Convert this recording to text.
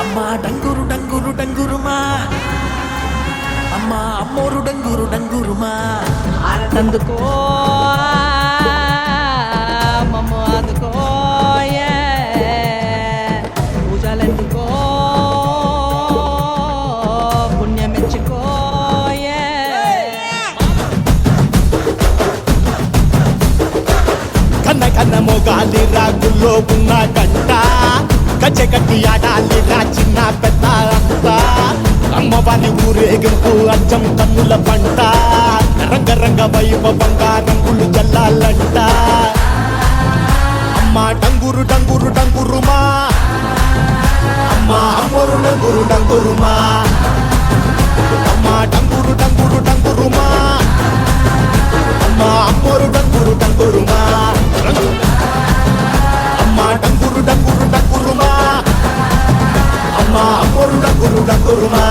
అమ్మా డంగురు డంగురు డంగురుమా అమ్మా అమ్మోరు డంగురు డంగురుమా ఆనందుకో మమ్మ అందుకో పూజలందుకో పుణ్యమెచ్చుకో కన్న కన్న మొగాలి రాగుల్లో ఉన్న గంట గజ్జె కట్టి ఆడాలి రా చిన్న పెద్ద అంతా అమ్మవారి ఊరేగింపు అచ్చం కన్నుల పంట రంగరంగ వైభవంగా రంగులు జల్లాలంట అమ్మా డంగురు డంగురు డంగురుమా అమ్మా అమ్మోరు డంగురు డంగురుమా అమ్మా డంగురు డంగురు డంగురుమా అమ్మా అమ్మోరు డంగురు డంగురుమా అమ్మా డంగురు డంగురు డంగురుమా అమ్మా అమ్మోరు డంగురు డంగురుమా